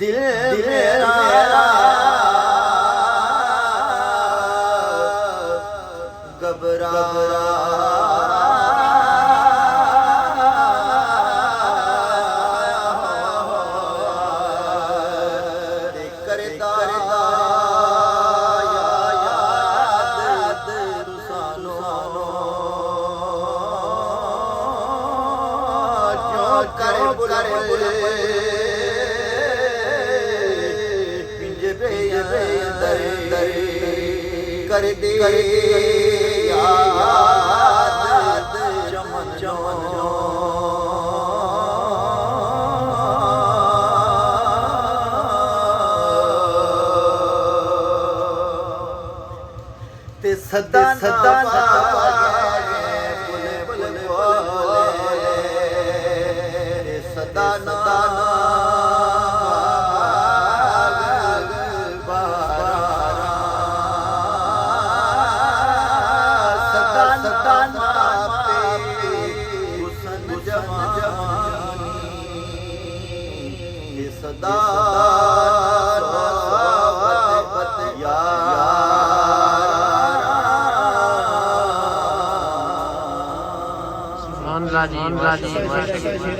दिल मेरा घबरा करता याद तुसानो जो कर कर दे याद चमन चमन ते सदा सदा बोले बोले बोले सदा सदा सदा राजी